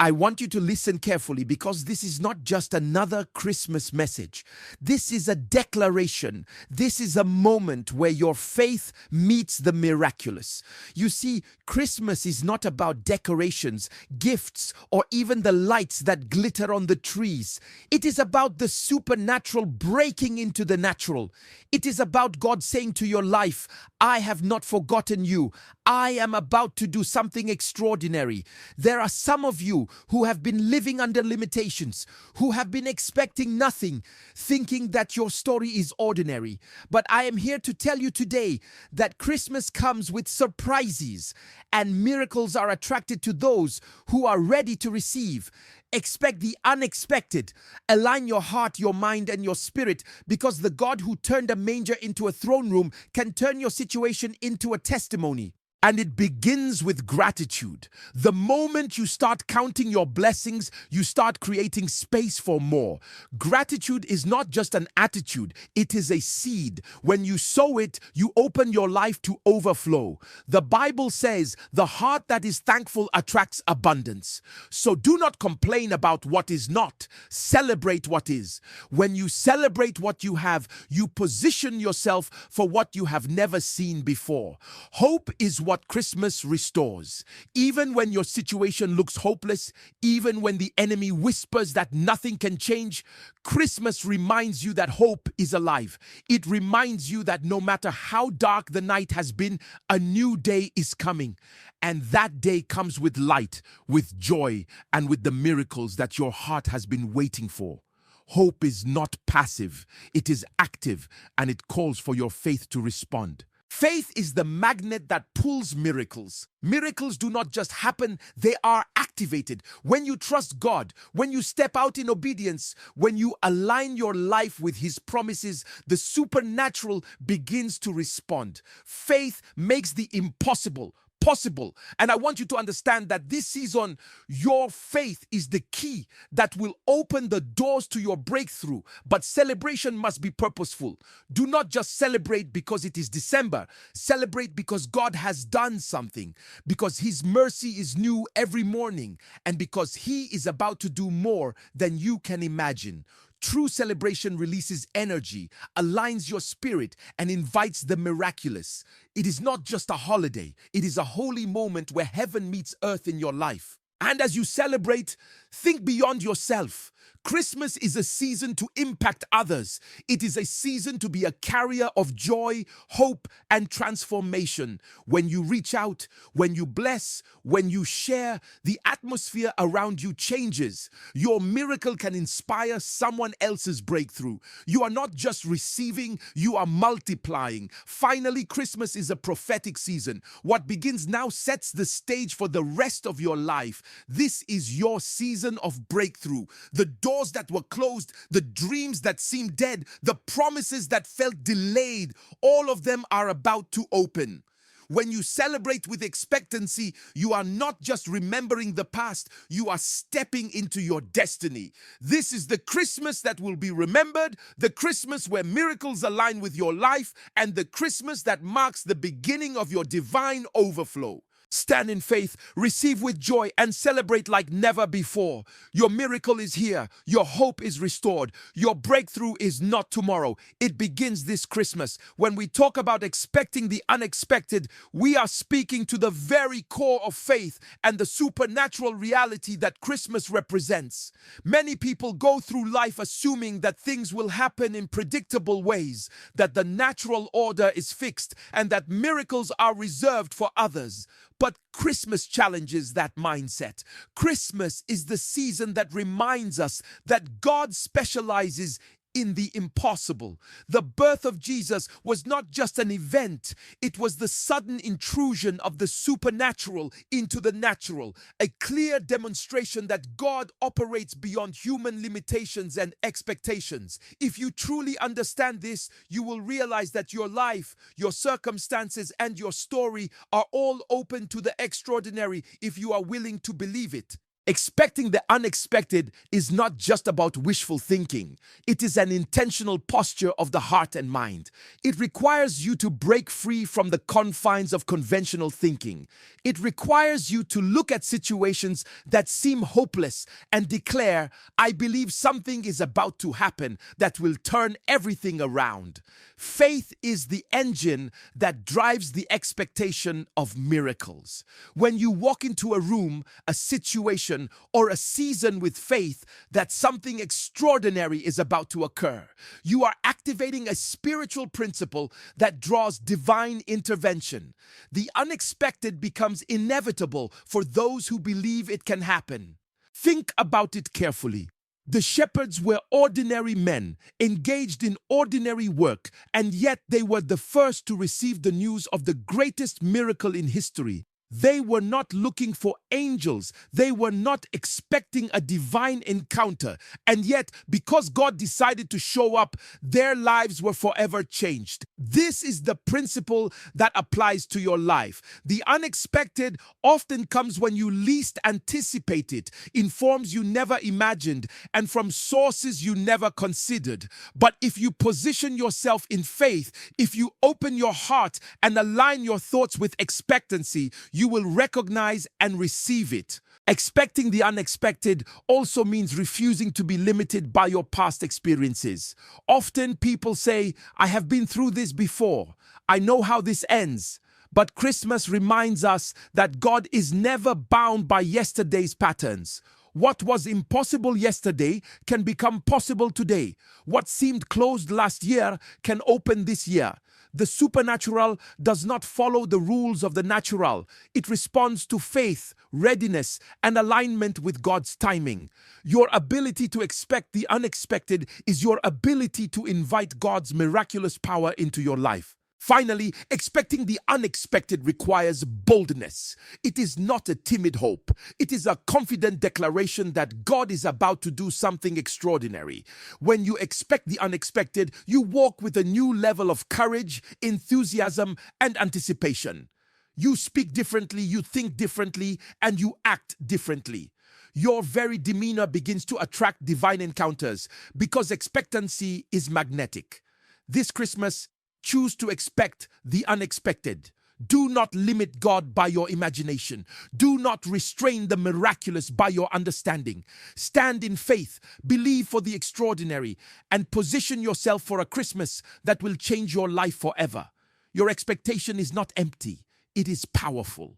I want you to listen carefully because this is not just another Christmas message. This is a declaration. This is a moment where your faith meets the miraculous. You see, Christmas is not about decorations, gifts, or even the lights that glitter on the trees. It is about the supernatural breaking into the natural. It is about God saying to your life, I have not forgotten you. I am about to do something extraordinary. There are some of you who have been living under limitations, who have been expecting nothing, thinking that your story is ordinary. But I am here to tell you today that Christmas comes with surprises, and miracles are attracted to those who are ready to receive. Expect the unexpected. Align your heart, your mind, and your spirit, because the God who turned a manger into a throne room can turn your situation into a testimony. And it begins with gratitude. The moment you start counting your blessings, you start creating space for more. Gratitude is not just an attitude, it is a seed. When you sow it, you open your life to overflow. The Bible says, the heart that is thankful attracts abundance. So do not complain about what is not. Celebrate what is. When you celebrate what you have, you position yourself for what you have never seen before. Hope is what Christmas restores. Even when your situation looks hopeless, even when the enemy whispers that nothing can change, Christmas reminds you that hope is alive. It reminds you that no matter how dark the night has been, a new day is coming. And that day comes with light, with joy, and with the miracles that your heart has been waiting for. Hope is not passive, it is active, and it calls for your faith to respond. Faith is the magnet that pulls miracles. Miracles do not just happen, they are activated. When you trust God, when you step out in obedience, when you align your life with His promises, the supernatural begins to respond. Faith makes the impossible possible. And I want you to understand that this season, your faith is the key that will open the doors to your breakthrough. But celebration must be purposeful. Do not just celebrate because it is December. Celebrate because God has done something, because His mercy is new every morning, and because He is about to do more than you can imagine. True celebration releases energy, aligns your spirit, and invites the miraculous. It is not just a holiday. It is a holy moment where heaven meets earth in your life. And as you celebrate, think beyond yourself. Christmas is a season to impact others. It is a season to be a carrier of joy, hope, and transformation. When you reach out, when you bless, when you share, the atmosphere around you changes. Your miracle can inspire someone else's breakthrough. You are not just receiving, you are multiplying. Finally, Christmas is a prophetic season. What begins now sets the stage for the rest of your life. This is your season of breakthrough. The doors that were closed, the dreams that seemed dead, the promises that felt delayed, all of them are about to open. When you celebrate with expectancy, you are not just remembering the past, you are stepping into your destiny. This is the Christmas that will be remembered, the Christmas where miracles align with your life, and the Christmas that marks the beginning of your divine overflow. Stand in faith, receive with joy, and celebrate like never before. Your miracle is here. Your hope is restored. Your breakthrough is not tomorrow. It begins this Christmas. When we talk about expecting the unexpected, we are speaking to the very core of faith and the supernatural reality that Christmas represents. Many people go through life assuming that things will happen in predictable ways, that the natural order is fixed, and that miracles are reserved for others. But Christmas challenges that mindset. Christmas is the season that reminds us that God specializes in the impossible. The birth of Jesus was not just an event, it was the sudden intrusion of the supernatural into the natural, a clear demonstration that God operates beyond human limitations and expectations. If you truly understand this, you will realize that your life, your circumstances, and your story are all open to the extraordinary if you are willing to believe it. Expecting the unexpected is not just about wishful thinking. It is an intentional posture of the heart and mind. It requires you to break free from the confines of conventional thinking. It requires you to look at situations that seem hopeless and declare, I believe something is about to happen that will turn everything around. Faith is the engine that drives the expectation of miracles. When you walk into a room, a situation, or a season with faith that something extraordinary is about to occur, you are activating a spiritual principle that draws divine intervention. The unexpected becomes inevitable for those who believe it can happen. Think about it carefully. The shepherds were ordinary men, engaged in ordinary work, and yet they were the first to receive the news of the greatest miracle in history. They were not looking for angels. They were not expecting a divine encounter. And yet, because God decided to show up, their lives were forever changed. This is the principle that applies to your life. The unexpected often comes when you least anticipate it, in forms you never imagined, and from sources you never considered. But if you position yourself in faith, if you open your heart and align your thoughts with expectancy, you will recognize and receive it. Expecting the unexpected also means refusing to be limited by your past experiences. Often people say, I have been through this before. I know how this ends. But Christmas reminds us that God is never bound by yesterday's patterns. What was impossible yesterday can become possible today. What seemed closed last year can open this year. The supernatural does not follow the rules of the natural. It responds to faith, readiness, and alignment with God's timing. Your ability to expect the unexpected is your ability to invite God's miraculous power into your life. Finally, expecting the unexpected requires boldness. It is not a timid hope. It is a confident declaration that God is about to do something extraordinary. When you expect the unexpected, you walk with a new level of courage, enthusiasm, and anticipation. You speak differently, you think differently, and you act differently. Your very demeanor begins to attract divine encounters because expectancy is magnetic. This Christmas, choose to expect the unexpected. Do not limit God by your imagination. Do not restrain the miraculous by your understanding. Stand in faith, believe for the extraordinary, and position yourself for a Christmas that will change your life forever. Your expectation is not empty, it is powerful.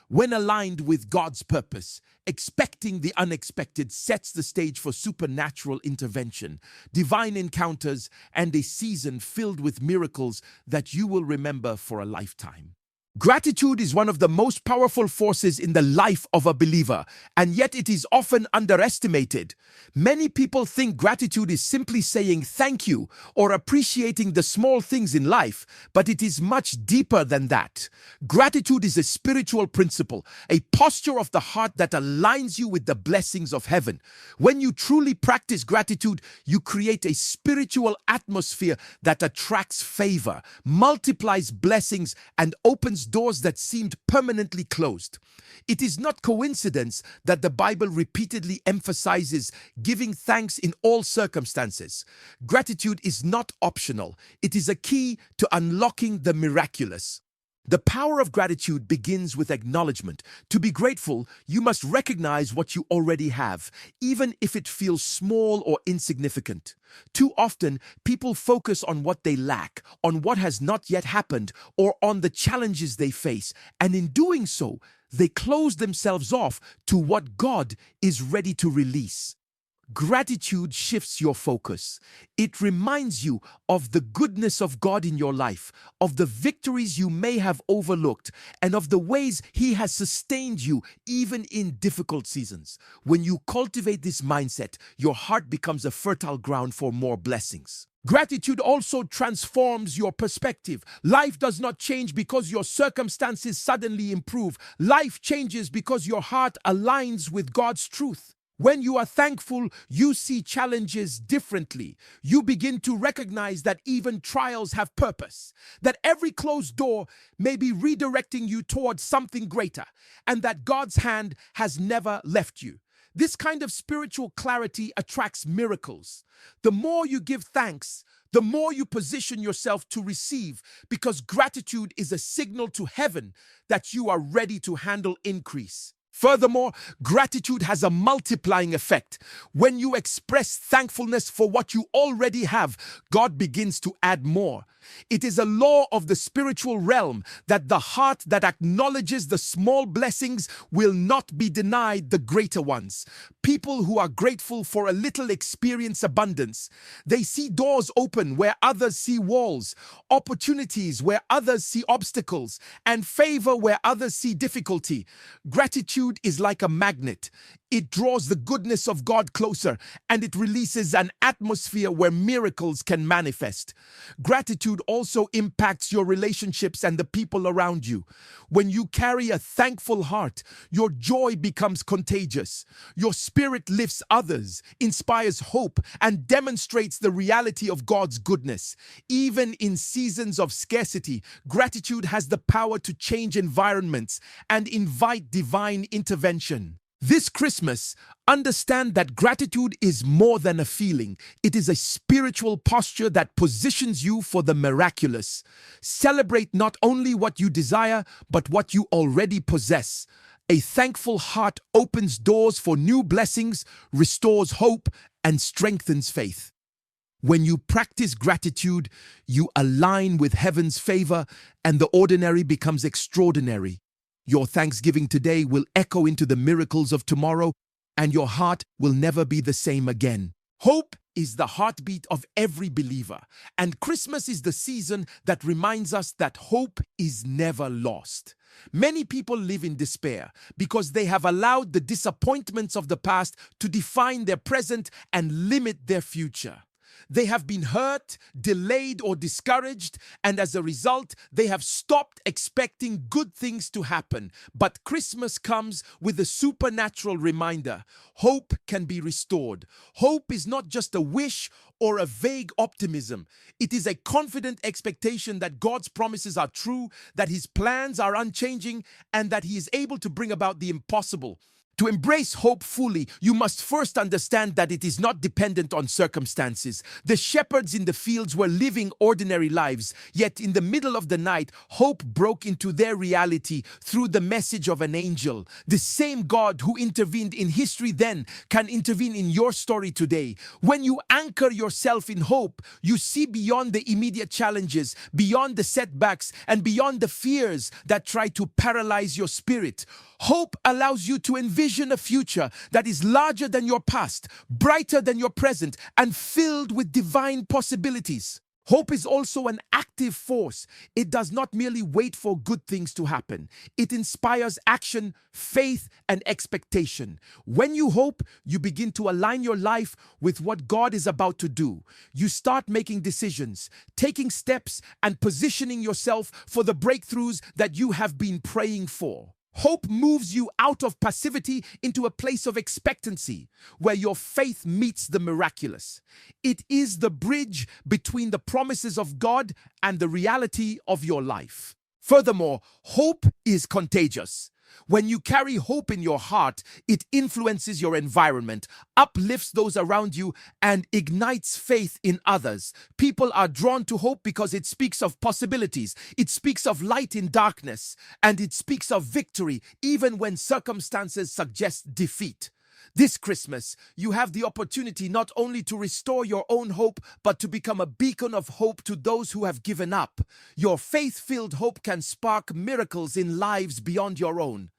When aligned with God's purpose, expecting the unexpected sets the stage for supernatural intervention, divine encounters, and a season filled with miracles that you will remember for a lifetime. Gratitude is one of the most powerful forces in the life of a believer, and yet it is often underestimated. Many people think gratitude is simply saying thank you or appreciating the small things in life, but it is much deeper than that. Gratitude is a spiritual principle, a posture of the heart that aligns you with the blessings of heaven. When you truly practice gratitude, you create a spiritual atmosphere that attracts favor, multiplies blessings, and opens doors that seemed permanently closed. It is not coincidence that the Bible repeatedly emphasizes giving thanks in all circumstances. Gratitude is not optional. It is a key to unlocking the miraculous. The power of gratitude begins with acknowledgement. To be grateful, you must recognize what you already have, even if it feels small or insignificant. Too often, people focus on what they lack, on what has not yet happened, or on the challenges they face, and in doing so, they close themselves off to what God is ready to release. Gratitude shifts your focus. It reminds you of the goodness of God in your life, of the victories you may have overlooked, and of the ways He has sustained you even in difficult seasons. When you cultivate this mindset, your heart becomes a fertile ground for more blessings. Gratitude also transforms your perspective. Life does not change because your circumstances suddenly improve. Life changes because your heart aligns with God's truth. When you are thankful, you see challenges differently. You begin to recognize that even trials have purpose, that every closed door may be redirecting you towards something greater, and that God's hand has never left you. This kind of spiritual clarity attracts miracles. The more you give thanks, the more you position yourself to receive, because gratitude is a signal to heaven that you are ready to handle increase. Furthermore, gratitude has a multiplying effect. When you express thankfulness for what you already have, God begins to add more. It is a law of the spiritual realm that the heart that acknowledges the small blessings will not be denied the greater ones. People who are grateful for a little experience abundance. They see doors open where others see walls, opportunities where others see obstacles, and favor where others see difficulty. Gratitude is like a magnet. It draws the goodness of God closer, and it releases an atmosphere where miracles can manifest. Gratitude also impacts your relationships and the people around you. When you carry a thankful heart, your joy becomes contagious. Your spirit lifts others, inspires hope, and demonstrates the reality of God's goodness. Even in seasons of scarcity, gratitude has the power to change environments and invite divine intervention. This Christmas, understand that gratitude is more than a feeling. It is a spiritual posture that positions you for the miraculous. Celebrate not only what you desire, but what you already possess. A thankful heart opens doors for new blessings, restores hope, and strengthens faith. When you practice gratitude, you align with heaven's favor, and the ordinary becomes extraordinary. Your thanksgiving today will echo into the miracles of tomorrow, and your heart will never be the same again. Hope is the heartbeat of every believer, and Christmas is the season that reminds us that hope is never lost. Many people live in despair because they have allowed the disappointments of the past to define their present and limit their future. They have been hurt, delayed, or discouraged, and as a result, they have stopped expecting good things to happen. But Christmas comes with a supernatural reminder. Hope can be restored. Hope is not just a wish or a vague optimism. It is a confident expectation that God's promises are true, that His plans are unchanging, and that He is able to bring about the impossible. To embrace hope fully, you must first understand that it is not dependent on circumstances. The shepherds in the fields were living ordinary lives, yet in the middle of the night, hope broke into their reality through the message of an angel. The same God who intervened in history then can intervene in your story today. When you anchor yourself in hope, you see beyond the immediate challenges, beyond the setbacks, and beyond the fears that try to paralyze your spirit. Hope allows you to envision a future that is larger than your past, brighter than your present, and filled with divine possibilities. Hope is also an active force. It does not merely wait for good things to happen. It inspires action, faith, and expectation. When you hope, you begin to align your life with what God is about to do. You start making decisions, taking steps, and positioning yourself for the breakthroughs that you have been praying for. Hope moves you out of passivity into a place of expectancy, where your faith meets the miraculous. It is the bridge between the promises of God and the reality of your life. Furthermore, hope is contagious. When you carry hope in your heart, it influences your environment, uplifts those around you, and ignites faith in others. People are drawn to hope because it speaks of possibilities, it speaks of light in darkness, and it speaks of victory even when circumstances suggest defeat. This Christmas, you have the opportunity not only to restore your own hope, but to become a beacon of hope to those who have given up. Your faith-filled hope can spark miracles in lives beyond your own.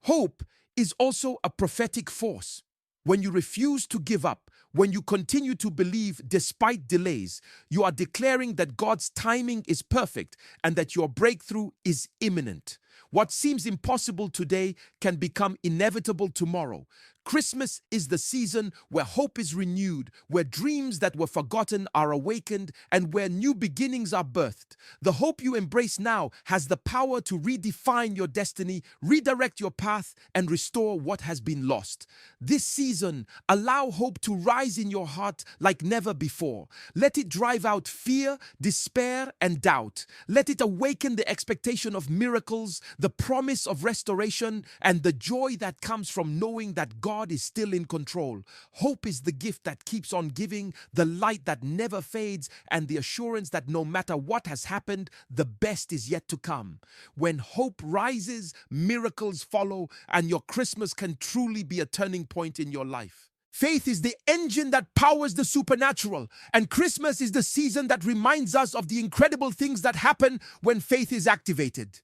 Hope is also a prophetic force. When you refuse to give up, when you continue to believe despite delays, you are declaring that God's timing is perfect and that your breakthrough is imminent. What seems impossible today can become inevitable tomorrow. Christmas is the season where hope is renewed, where dreams that were forgotten are awakened, and where new beginnings are birthed. The hope you embrace now has the power to redefine your destiny, redirect your path, and restore what has been lost. This season, allow hope to rise in your heart like never before. Let it drive out fear, despair, and doubt. Let it awaken the expectation of miracles, the promise of restoration, and the joy that comes from knowing that God God is still in control. Hope is the gift that keeps on giving, the light that never fades, and the assurance that no matter what has happened, the best is yet to come. When hope rises, miracles follow, and your Christmas can truly be a turning point in your life. Faith is the engine that powers the supernatural, and Christmas is the season that reminds us of the incredible things that happen when faith is activated.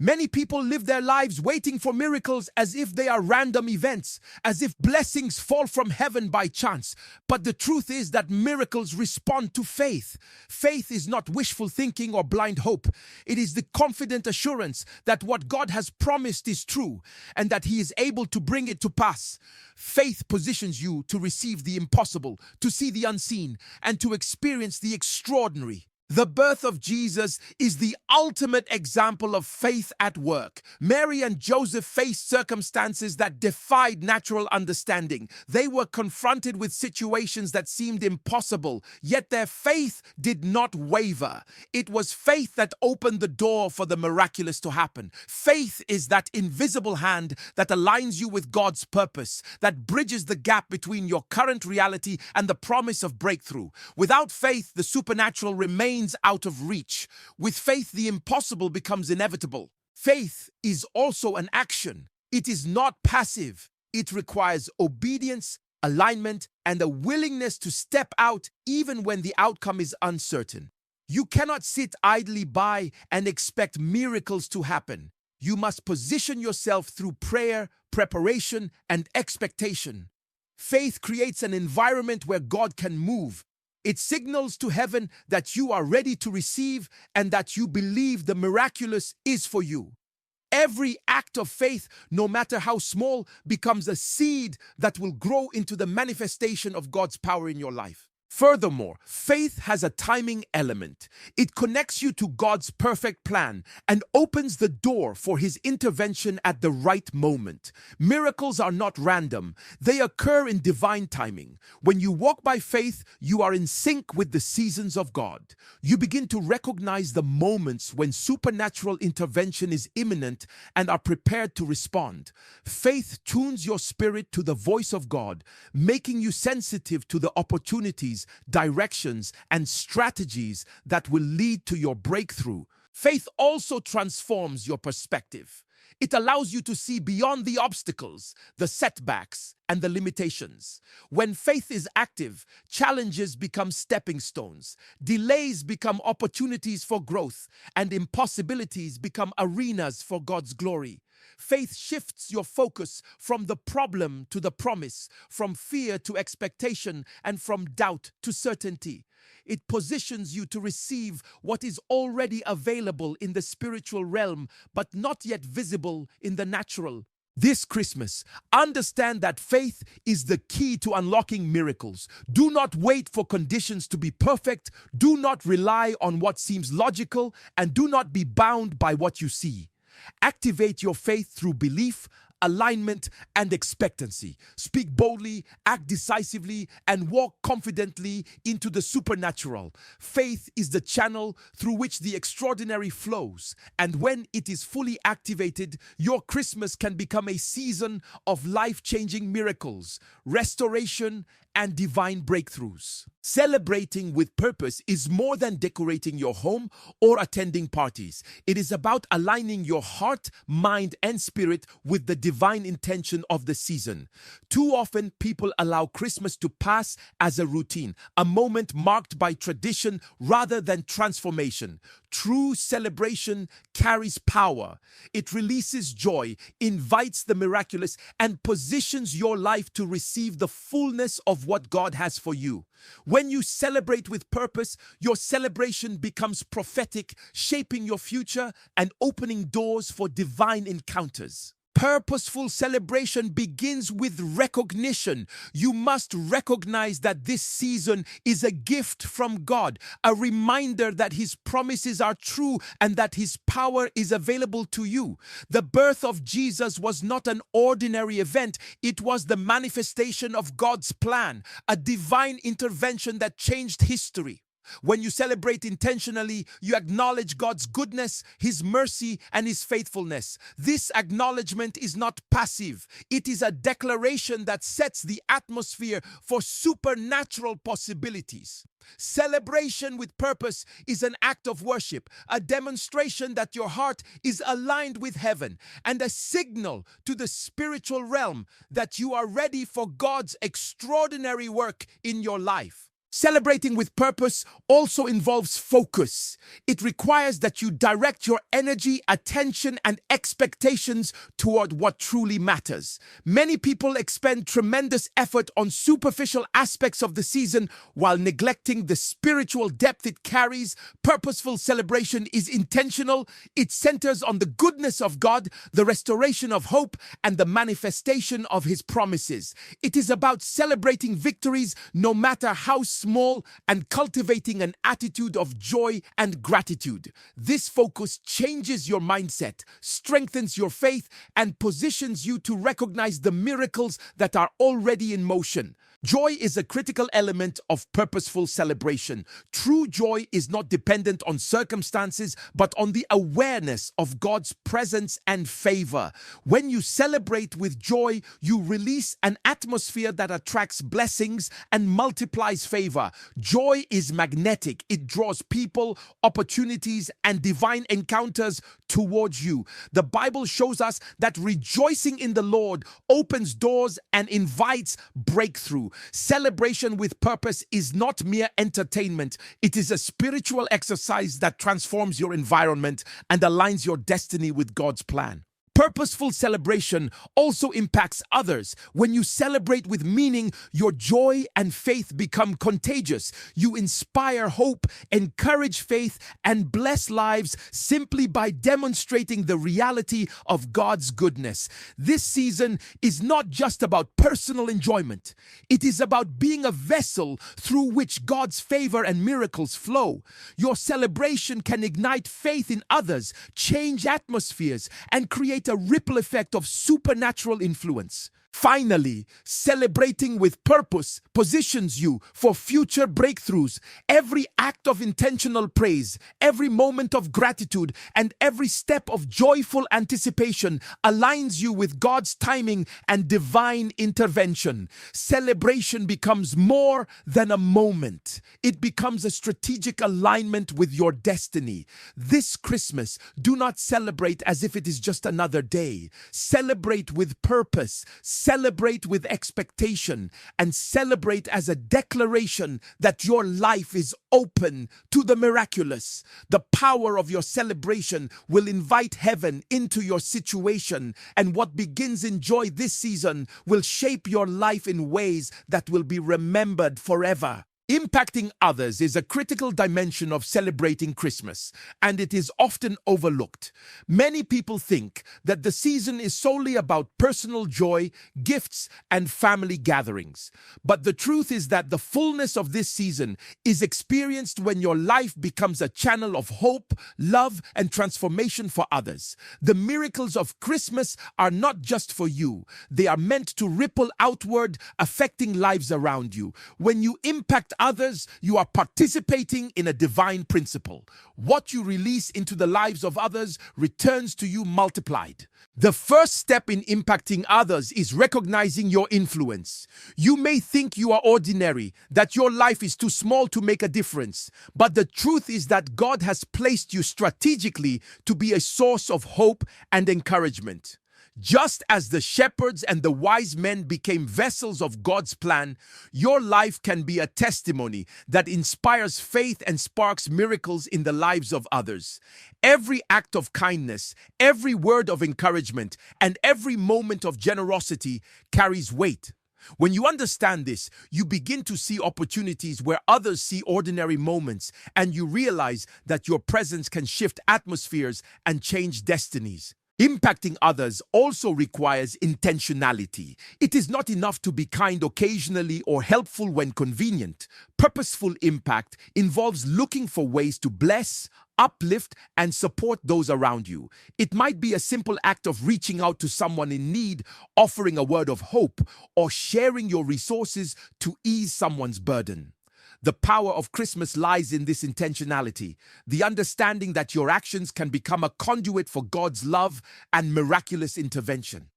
Many people live their lives waiting for miracles as if they are random events, as if blessings fall from heaven by chance. But the truth is that miracles respond to faith. Faith is not wishful thinking or blind hope. It is the confident assurance that what God has promised is true and that He is able to bring it to pass. Faith positions you to receive the impossible, to see the unseen, and to experience the extraordinary. The birth of Jesus is the ultimate example of faith at work. Mary and Joseph faced circumstances that defied natural understanding. They were confronted with situations that seemed impossible, yet their faith did not waver. It was faith that opened the door for the miraculous to happen. Faith is that invisible hand that aligns you with God's purpose, that bridges the gap between your current reality and the promise of breakthrough. Without faith, the supernatural remains out of reach. With faith, the impossible becomes inevitable. Faith is also an action. It is not passive. It requires obedience, alignment, and a willingness to step out even when the outcome is uncertain. You cannot sit idly by and expect miracles to happen. You must position yourself through prayer, preparation, and expectation. Faith creates an environment where God can move. It signals to heaven that you are ready to receive and that you believe the miraculous is for you. Every act of faith, no matter how small, becomes a seed that will grow into the manifestation of God's power in your life. Furthermore, faith has a timing element. It connects you to God's perfect plan and opens the door for His intervention at the right moment. Miracles are not random. They occur in divine timing. When you walk by faith, you are in sync with the seasons of God. You begin to recognize the moments when supernatural intervention is imminent and are prepared to respond. Faith tunes your spirit to the voice of God, making you sensitive to the opportunities, directions, and strategies that will lead to your breakthrough. Faith also transforms your perspective. It allows you to see beyond the obstacles, the setbacks, and the limitations. When faith is active, challenges become stepping stones, delays become opportunities for growth, and impossibilities become arenas for God's glory. Faith shifts your focus from the problem to the promise, from fear to expectation, and from doubt to certainty. It positions you to receive what is already available in the spiritual realm, but not yet visible in the natural. This Christmas, understand that faith is the key to unlocking miracles. Do not wait for conditions to be perfect. Do not rely on what seems logical, and do not be bound by what you see. Activate your faith through belief, alignment, and expectancy. Speak boldly, act decisively, and walk confidently into the supernatural. Faith is the channel through which the extraordinary flows, and when it is fully activated, your Christmas can become a season of life-changing miracles, restoration, and divine breakthroughs. Celebrating with purpose is more than decorating your home or attending parties. It is about aligning your heart, mind, and spirit with the divine intention of the season. Too often, people allow Christmas to pass as a routine, a moment marked by tradition rather than transformation. True celebration carries power. It releases joy, invites the miraculous, and positions your life to receive the fullness of what God has for you. When you celebrate with purpose, your celebration becomes prophetic, shaping your future and opening doors for divine encounters. Purposeful celebration begins with recognition. You must recognize that this season is a gift from God, a reminder that His promises are true and that His power is available to you. The birth of Jesus was not an ordinary event. It was the manifestation of God's plan, a divine intervention that changed history. When you celebrate intentionally, you acknowledge God's goodness, His mercy, and His faithfulness. This acknowledgement is not passive. It is a declaration that sets the atmosphere for supernatural possibilities. Celebration with purpose is an act of worship, a demonstration that your heart is aligned with heaven, and a signal to the spiritual realm that you are ready for God's extraordinary work in your life. Celebrating with purpose also involves focus. It requires that you direct your energy, attention, and expectations toward what truly matters. Many people expend tremendous effort on superficial aspects of the season while neglecting the spiritual depth it carries. Purposeful celebration is intentional. It centers on the goodness of God, the restoration of hope, and the manifestation of His promises. It is about celebrating victories no matter how small, and cultivating an attitude of joy and gratitude. This focus changes your mindset, strengthens your faith, and positions you to recognize the miracles that are already in motion. Joy is a critical element of purposeful celebration. True joy is not dependent on circumstances, but on the awareness of God's presence and favor. When you celebrate with joy, you release an atmosphere that attracts blessings and multiplies favor. Joy is magnetic. It draws people, opportunities, and divine encounters towards you. The Bible shows us that rejoicing in the Lord opens doors and invites breakthrough. Celebration with purpose is not mere entertainment. It is a spiritual exercise that transforms your environment and aligns your destiny with God's plan. Purposeful celebration also impacts others. When you celebrate with meaning, your joy and faith become contagious. You inspire hope, encourage faith, and bless lives simply by demonstrating the reality of God's goodness. This season is not just about personal enjoyment. It is about being a vessel through which God's favor and miracles flow. Your celebration can ignite faith in others, change atmospheres, and create a ripple effect of supernatural influence. Finally, celebrating with purpose positions you for future breakthroughs. Every act of intentional praise, every moment of gratitude, and every step of joyful anticipation aligns you with God's timing and divine intervention. Celebration becomes more than a moment. It becomes a strategic alignment with your destiny. This Christmas, do not celebrate as if it is just another day. Celebrate with purpose. Celebrate with expectation, and celebrate as a declaration that your life is open to the miraculous. The power of your celebration will invite heaven into your situation, and what begins in joy this season will shape your life in ways that will be remembered forever. Impacting others is a critical dimension of celebrating Christmas, and it is often overlooked. Many people think that the season is solely about personal joy, gifts, and family gatherings. But the truth is that the fullness of this season is experienced when your life becomes a channel of hope, love, and transformation for others. The miracles of Christmas are not just for you. They are meant to ripple outward, affecting lives around you. When you impact others, you are participating in a divine principle. What you release into the lives of others returns to you multiplied. The first step in impacting others is recognizing your influence. You may think you are ordinary, that your life is too small to make a difference, but the truth is that God has placed you strategically to be a source of hope and encouragement. Just as the shepherds and the wise men became vessels of God's plan, your life can be a testimony that inspires faith and sparks miracles in the lives of others. Every act of kindness, every word of encouragement, and every moment of generosity carries weight. When you understand this, you begin to see opportunities where others see ordinary moments, and you realize that your presence can shift atmospheres and change destinies. Impacting others also requires intentionality. It is not enough to be kind occasionally or helpful when convenient. Purposeful impact involves looking for ways to bless, uplift, and support those around you. It might be a simple act of reaching out to someone in need, offering a word of hope, or sharing your resources to ease someone's burden. The power of Christmas lies in this intentionality, the understanding that your actions can become a conduit for God's love and miraculous intervention.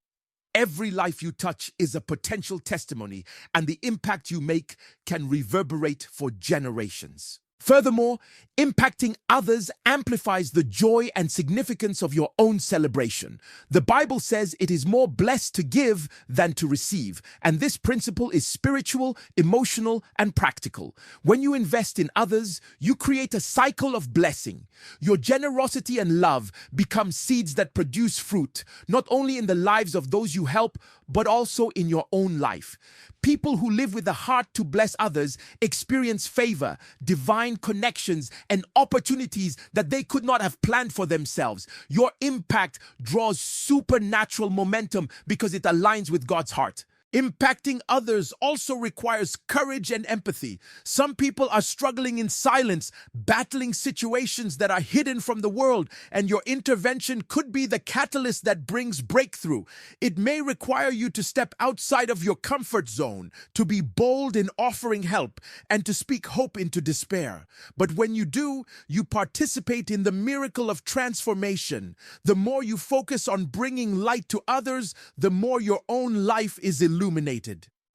Every life you touch is a potential testimony, and the impact you make can reverberate for generations. Furthermore, impacting others amplifies the joy and significance of your own celebration. The Bible says it is more blessed to give than to receive, and this principle is spiritual, emotional, and practical. When you invest in others, you create a cycle of blessing. Your generosity and love become seeds that produce fruit, not only in the lives of those you help, but also in your own life. People who live with a heart to bless others experience favor, divine connections, and opportunities that they could not have planned for themselves. Your impact draws supernatural momentum because it aligns with God's heart. Impacting others also requires courage and empathy. Some people are struggling in silence, battling situations that are hidden from the world, and your intervention could be the catalyst that brings breakthrough. It may require you to step outside of your comfort zone, to be bold in offering help, and to speak hope into despair. But when you do, you participate in the miracle of transformation. The more you focus on bringing light to others, the more your own life is illuminated.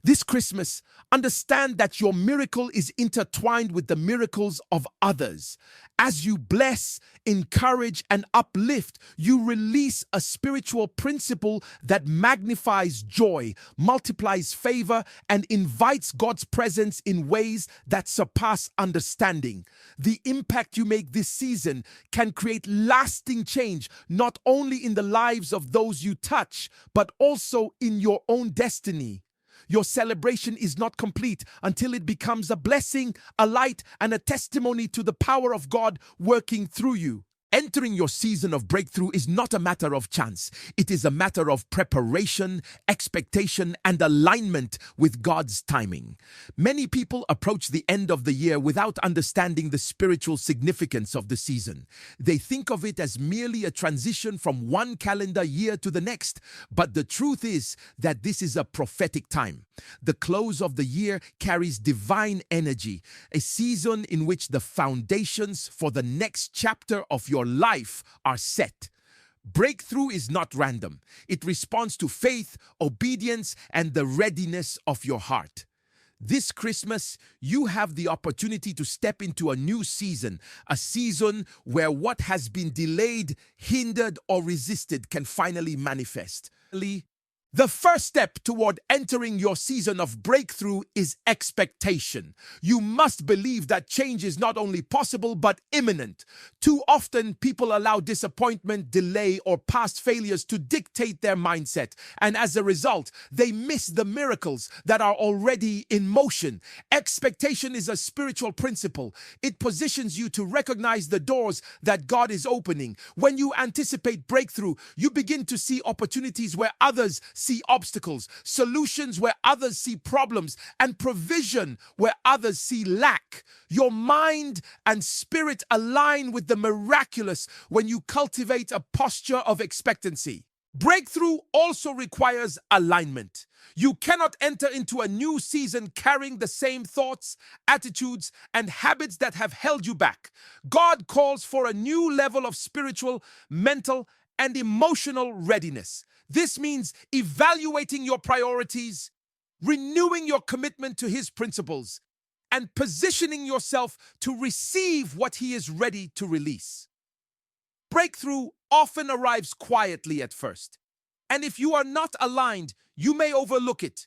This Christmas, understand that your miracle is intertwined with the miracles of others. As you bless, encourage, and uplift, you release a spiritual principle that magnifies joy, multiplies favor, and invites God's presence in ways that surpass understanding. The impact you make this season can create lasting change, not only in the lives of those you touch, but also in your own destiny. Your celebration is not complete until it becomes a blessing, a light, and a testimony to the power of God working through you. Entering your season of breakthrough is not a matter of chance. It is a matter of preparation, expectation, and alignment with God's timing. Many people approach the end of the year without understanding the spiritual significance of the season. They think of it as merely a transition from one calendar year to the next. But the truth is that this is a prophetic time. The close of the year carries divine energy, a season in which the foundations for the next chapter of your life are set. Breakthrough is not random. It responds to faith, obedience, and the readiness of your heart. This Christmas, you have the opportunity to step into a new season, a season where what has been delayed, hindered, or resisted can finally manifest. The first step toward entering your season of breakthrough is expectation. You must believe that change is not only possible but imminent. Too often, people allow disappointment, delay, or past failures to dictate their mindset, and as a result, they miss the miracles that are already in motion. Expectation is a spiritual principle. It positions you to recognize the doors that God is opening. When you anticipate breakthrough, you begin to see opportunities where others see obstacles, solutions where others see problems, and provision where others see lack. Your mind and spirit align with the miraculous when you cultivate a posture of expectancy. Breakthrough also requires alignment. You cannot enter into a new season carrying the same thoughts, attitudes, and habits that have held you back. God calls for a new level of spiritual, mental, and emotional readiness. This means evaluating your priorities, renewing your commitment to His principles, and positioning yourself to receive what He is ready to release. Breakthrough often arrives quietly at first, and if you are not aligned, you may overlook it.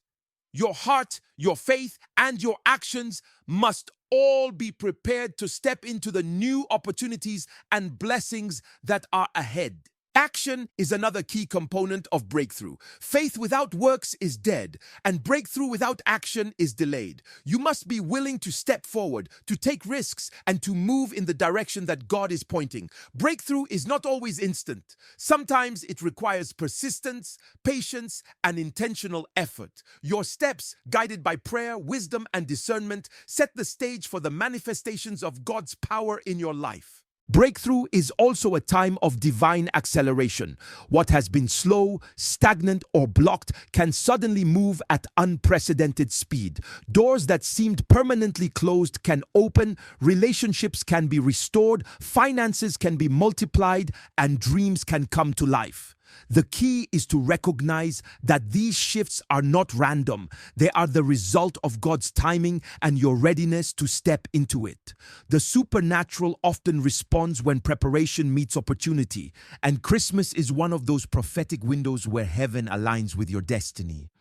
Your heart, your faith, and your actions must all be prepared to step into the new opportunities and blessings that are ahead. Action is another key component of breakthrough. Faith without works is dead, and breakthrough without action is delayed. You must be willing to step forward, to take risks, and to move in the direction that God is pointing. Breakthrough is not always instant. Sometimes it requires persistence, patience, and intentional effort. Your steps, guided by prayer, wisdom, and discernment, set the stage for the manifestations of God's power in your life. Breakthrough is also a time of divine acceleration. What has been slow, stagnant, or blocked can suddenly move at unprecedented speed. Doors that seemed permanently closed can open, relationships can be restored, finances can be multiplied, and dreams can come to life. The key is to recognize that these shifts are not random. They are the result of God's timing and your readiness to step into it. The supernatural often responds when preparation meets opportunity, and Christmas is one of those prophetic windows where heaven aligns with your destiny.